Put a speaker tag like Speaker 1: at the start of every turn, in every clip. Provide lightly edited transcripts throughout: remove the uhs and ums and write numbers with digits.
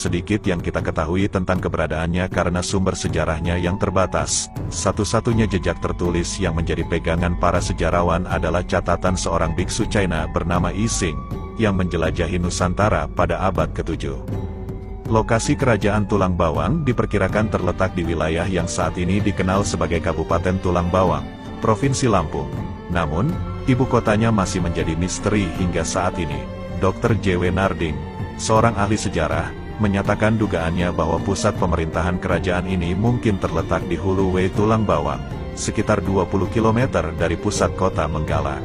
Speaker 1: sedikit yang kita ketahui tentang keberadaannya karena sumber sejarahnya yang terbatas. Satu-satunya jejak tertulis yang menjadi pegangan para sejarawan adalah catatan seorang biksu China bernama Yi Xing, yang menjelajahi Nusantara pada abad ke-7. Lokasi kerajaan Tulang Bawang diperkirakan terletak di wilayah yang saat ini dikenal sebagai Kabupaten Tulang Bawang, Provinsi Lampung. Namun, ibu kotanya masih menjadi misteri hingga saat ini. Dr. J.W. Narding, seorang ahli sejarah, menyatakan dugaannya bahwa pusat pemerintahan kerajaan ini mungkin terletak di Hulu Wei Tulang Bawang, sekitar 20 km dari pusat kota Menggala.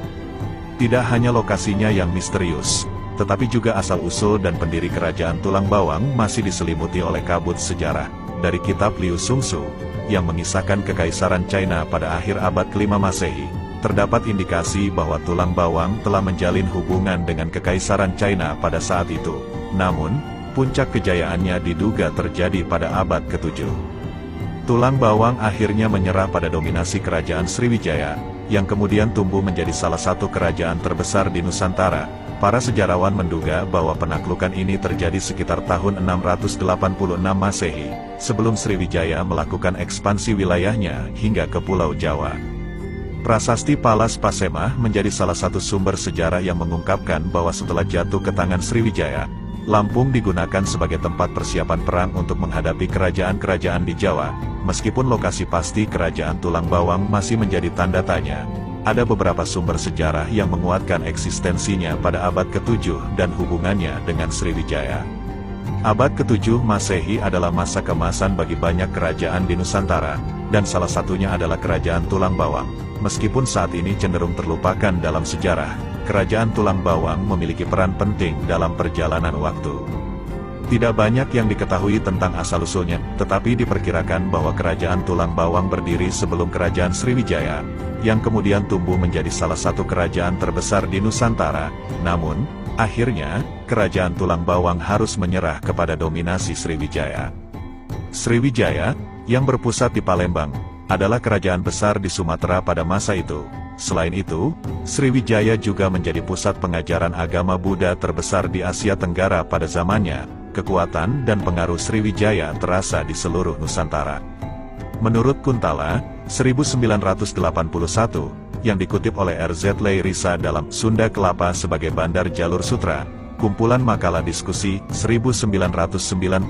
Speaker 1: Tidak hanya lokasinya yang misterius, tetapi juga asal-usul dan pendiri kerajaan Tulang Bawang masih diselimuti oleh kabut sejarah. Dari kitab Liu Sungsu, yang mengisahkan kekaisaran China pada akhir abad ke-5 Masehi, terdapat indikasi bahwa Tulang Bawang telah menjalin hubungan dengan kekaisaran China pada saat itu. Namun, puncak kejayaannya diduga terjadi pada abad ke-7. Tulang Bawang akhirnya menyerah pada dominasi kerajaan Sriwijaya, yang kemudian tumbuh menjadi salah satu kerajaan terbesar di Nusantara. Para sejarawan menduga bahwa penaklukan ini terjadi sekitar tahun 686 Masehi, sebelum Sriwijaya melakukan ekspansi wilayahnya hingga ke Pulau Jawa. Prasasti Palas Pasemah menjadi salah satu sumber sejarah yang mengungkapkan bahwa setelah jatuh ke tangan Sriwijaya, Lampung digunakan sebagai tempat persiapan perang untuk menghadapi kerajaan-kerajaan di Jawa. Meskipun lokasi pasti kerajaan Tulang Bawang masih menjadi tanda tanya, ada beberapa sumber sejarah yang menguatkan eksistensinya pada abad ke-7 dan hubungannya dengan Sriwijaya. Abad ke-7 Masehi adalah masa keemasan bagi banyak kerajaan di Nusantara, dan salah satunya adalah kerajaan Tulang Bawang. Meskipun saat ini cenderung terlupakan dalam sejarah, kerajaan Tulang Bawang memiliki peran penting dalam perjalanan waktu. Tidak banyak yang diketahui tentang asal-usulnya, tetapi diperkirakan bahwa kerajaan Tulang Bawang berdiri sebelum kerajaan Sriwijaya, yang kemudian tumbuh menjadi salah satu kerajaan terbesar di Nusantara. Namun, akhirnya, kerajaan Tulang Bawang harus menyerah kepada dominasi Sriwijaya. Sriwijaya, yang berpusat di Palembang, adalah kerajaan besar di Sumatera pada masa itu. Selain itu, Sriwijaya juga menjadi pusat pengajaran agama Buddha terbesar di Asia Tenggara pada zamannya. Kekuatan dan pengaruh Sriwijaya terasa di seluruh Nusantara. Menurut Kuntala, 1981, yang dikutip oleh R.Z. Leirisa dalam Sunda Kelapa sebagai Bandar Jalur Sutra, kumpulan makalah diskusi 1995-42,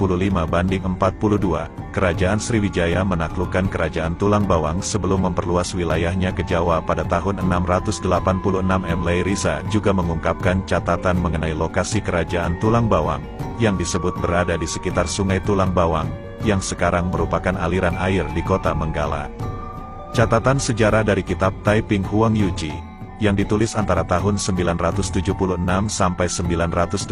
Speaker 1: Kerajaan Sriwijaya menaklukkan Kerajaan Tulang Bawang sebelum memperluas wilayahnya ke Jawa pada tahun 686 M. Leirisa juga mengungkapkan catatan mengenai lokasi Kerajaan Tulang Bawang, yang disebut berada di sekitar Sungai Tulang Bawang, yang sekarang merupakan aliran air di kota Menggala. Catatan sejarah dari kitab Taiping Huang Yuji, yang ditulis antara tahun 976 sampai 983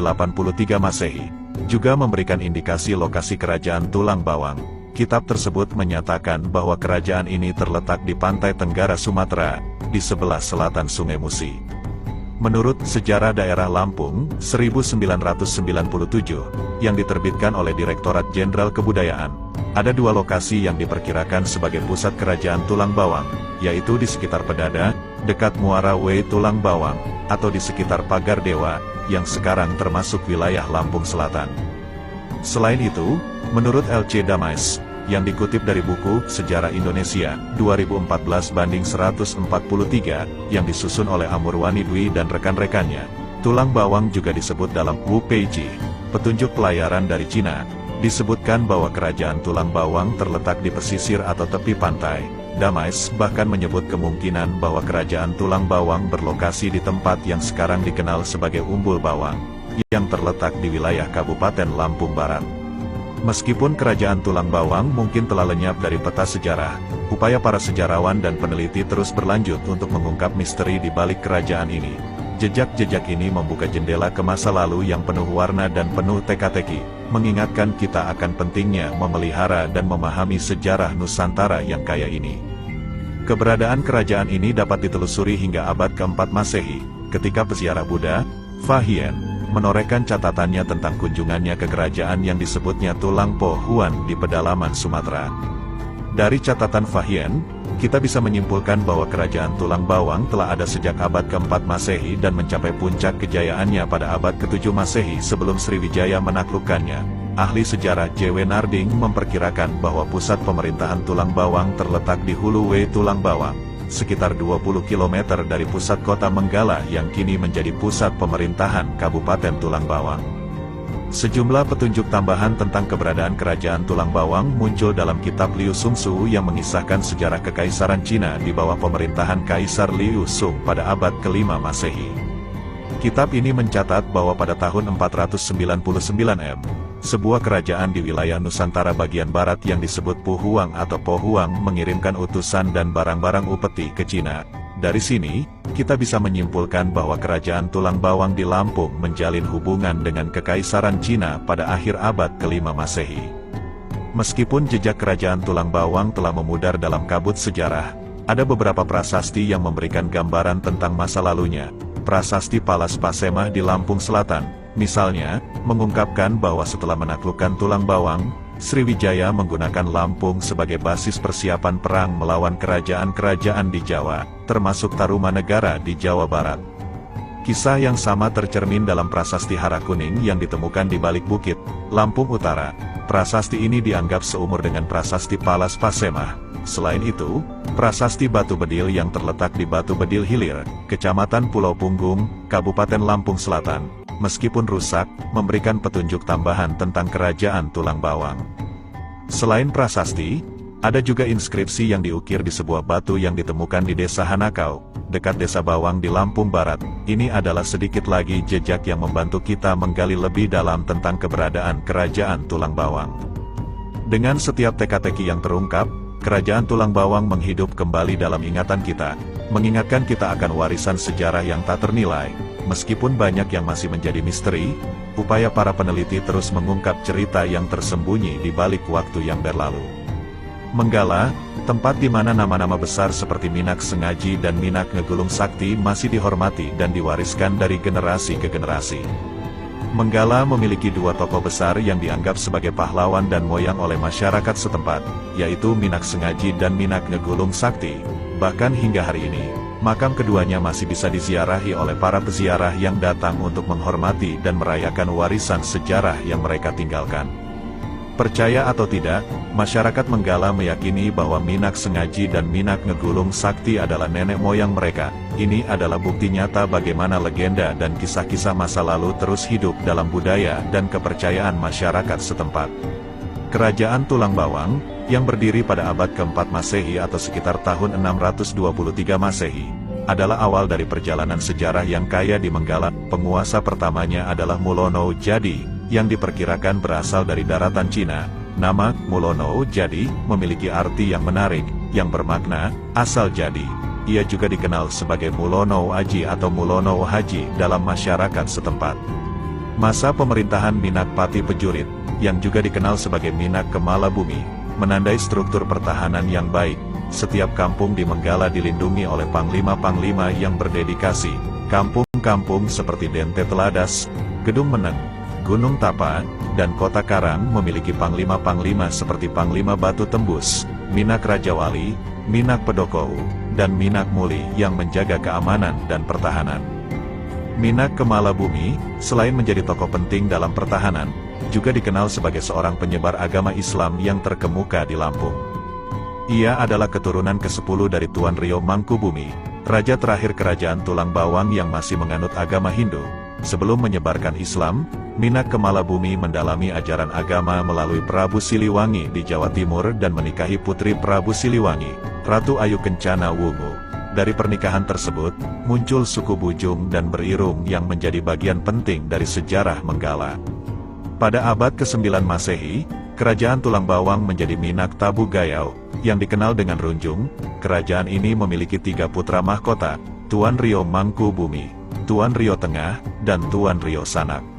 Speaker 1: Masehi, juga memberikan indikasi lokasi kerajaan Tulang Bawang. Kitab tersebut menyatakan bahwa kerajaan ini terletak di pantai tenggara Sumatera, di sebelah selatan Sungai Musi. Menurut Sejarah Daerah Lampung, 1997, yang diterbitkan oleh Direktorat Jenderal Kebudayaan, ada dua lokasi yang diperkirakan sebagai pusat kerajaan Tulang Bawang, yaitu di sekitar Pedada, dekat Muara Wei Tulang Bawang, atau di sekitar Pagar Dewa, yang sekarang termasuk wilayah Lampung Selatan. Selain itu, menurut L.C. Damais, yang dikutip dari buku Sejarah Indonesia, 2014/143, yang disusun oleh Amurwani Dwi dan rekan-rekannya, Tulang Bawang juga disebut dalam Wu Peiji, Petunjuk Pelayaran dari Cina. Disebutkan bahwa kerajaan Tulang Bawang terletak di pesisir atau tepi pantai. Damais bahkan menyebut kemungkinan bahwa kerajaan Tulang Bawang berlokasi di tempat yang sekarang dikenal sebagai Umbul Bawang, yang terletak di wilayah Kabupaten Lampung Barat. Meskipun kerajaan Tulang Bawang mungkin telah lenyap dari peta sejarah, upaya para sejarawan dan peneliti terus berlanjut untuk mengungkap misteri di balik kerajaan ini. Jejak-jejak ini membuka jendela ke masa lalu yang penuh warna dan penuh teka-teki, mengingatkan kita akan pentingnya memelihara dan memahami sejarah Nusantara yang kaya ini. Keberadaan kerajaan ini dapat ditelusuri hingga abad ke-4 Masehi, ketika peziarah Buddha, Fa Hien, menorehkan catatannya tentang kunjungannya ke kerajaan yang disebutnya Tulang Po Huan di pedalaman Sumatera. Dari catatan Fa Hien, kita bisa menyimpulkan bahwa kerajaan Tulang Bawang telah ada sejak abad ke-4 Masehi dan mencapai puncak kejayaannya pada abad ke-7 Masehi sebelum Sriwijaya menaklukkannya. ahli sejarah J.W. Narding memperkirakan bahwa pusat pemerintahan Tulang Bawang terletak di Hulu W Tulang Bawang, sekitar 20 km dari pusat kota Menggala yang kini menjadi pusat pemerintahan Kabupaten Tulang Bawang. Sejumlah petunjuk tambahan tentang keberadaan kerajaan Tulang Bawang muncul dalam kitab Liu Sungsu yang mengisahkan sejarah kekaisaran Cina di bawah pemerintahan Kaisar Liu Sung pada abad ke-5 Masehi. Kitab ini mencatat bahwa pada tahun 499 M, sebuah kerajaan di wilayah Nusantara bagian barat yang disebut Puhuang atau Pohuang mengirimkan utusan dan barang-barang upeti ke Cina. Dari sini, kita bisa menyimpulkan bahwa kerajaan Tulang Bawang di Lampung menjalin hubungan dengan kekaisaran Cina pada akhir abad ke-5 Masehi. Meskipun jejak kerajaan Tulang Bawang telah memudar dalam kabut sejarah, ada beberapa prasasti yang memberikan gambaran tentang masa lalunya. Prasasti Palas Pasemah di Lampung Selatan, misalnya, mengungkapkan bahwa setelah menaklukkan Tulang Bawang, Sriwijaya menggunakan Lampung sebagai basis persiapan perang melawan kerajaan-kerajaan di Jawa, termasuk Tarumanegara di Jawa Barat. Kisah yang sama tercermin dalam prasasti Hara Kuning yang ditemukan di balik bukit, Lampung Utara. Prasasti ini dianggap seumur dengan prasasti Palas Pasemah. Selain itu, prasasti Batu Bedil yang terletak di Batu Bedil Hilir, Kecamatan Pulau Punggung, Kabupaten Lampung Selatan, meskipun rusak, memberikan petunjuk tambahan tentang kerajaan Tulang Bawang. Selain prasasti, ada juga inskripsi yang diukir di sebuah batu yang ditemukan di Desa Hanakau, dekat Desa Bawang di Lampung Barat. Ini adalah sedikit lagi jejak yang membantu kita menggali lebih dalam tentang keberadaan kerajaan Tulang Bawang. Dengan setiap teka-teki yang terungkap, kerajaan Tulang Bawang menghidup kembali dalam ingatan kita, mengingatkan kita akan warisan sejarah yang tak ternilai. Meskipun banyak yang masih menjadi misteri, upaya para peneliti terus mengungkap cerita yang tersembunyi di balik waktu yang berlalu. Menggala, tempat di mana nama-nama besar seperti Minak Sengaji dan Minak Ngegulung Sakti masih dihormati dan diwariskan dari generasi ke generasi. Menggala memiliki dua tokoh besar yang dianggap sebagai pahlawan dan moyang oleh masyarakat setempat, yaitu Minak Sengaji dan Minak Ngegulung Sakti. Bahkan hingga hari ini, makam keduanya masih bisa diziarahi oleh para peziarah yang datang untuk menghormati dan merayakan warisan sejarah yang mereka tinggalkan. Percaya atau tidak, masyarakat Menggala meyakini bahwa Minak Sengaji dan Minak Ngegulung Sakti adalah nenek moyang mereka. Ini adalah bukti nyata bagaimana legenda dan kisah-kisah masa lalu terus hidup dalam budaya dan kepercayaan masyarakat setempat. Kerajaan Tulang Bawang, yang berdiri pada abad ke-4 Masehi atau sekitar tahun 623 Masehi, adalah awal dari perjalanan sejarah yang kaya di Menggala. Penguasa pertamanya adalah Mulono Jadi, yang diperkirakan berasal dari daratan Cina. Nama Mulono Jadi memiliki arti yang menarik, yang bermakna asal jadi. Ia juga dikenal sebagai Mulono Aji atau Mulono Haji dalam masyarakat setempat. Masa pemerintahan Minak Pati Pejurit, yang juga dikenal sebagai Minak Kemala Bumi, menandai struktur pertahanan yang baik. Setiap kampung di Menggala dilindungi oleh panglima-panglima yang berdedikasi. Kampung-kampung seperti Dente Teladas, Gedung Meneng, Gunung Tapa, dan Kota Karang memiliki panglima-panglima seperti Panglima Batu Tembus, Minak Rajawali, Minak Pedokou, dan Minak Muli yang menjaga keamanan dan pertahanan. Minak Kemala Bumi, selain menjadi tokoh penting dalam pertahanan, juga dikenal sebagai seorang penyebar agama Islam yang terkemuka di Lampung. Ia adalah keturunan ke-10 dari Tuan Rio Mangkubumi, raja terakhir kerajaan Tulang Bawang yang masih menganut agama Hindu. Sebelum menyebarkan Islam, Minak Kemala Bumi mendalami ajaran agama melalui Prabu Siliwangi di Jawa Timur dan menikahi putri Prabu Siliwangi, Ratu Ayu Kencana Wungu. Dari pernikahan tersebut, muncul suku Bujung dan Berirung yang menjadi bagian penting dari sejarah Menggala. Pada abad ke-9 Masehi, kerajaan Tulang Bawang menjadi Minak Tabu Gayau, yang dikenal dengan Runjung. Kerajaan ini memiliki 3 putra mahkota, Tuan Rio Mangkubumi, Tuan Rio Tengah, dan Tuan Rio Sanak.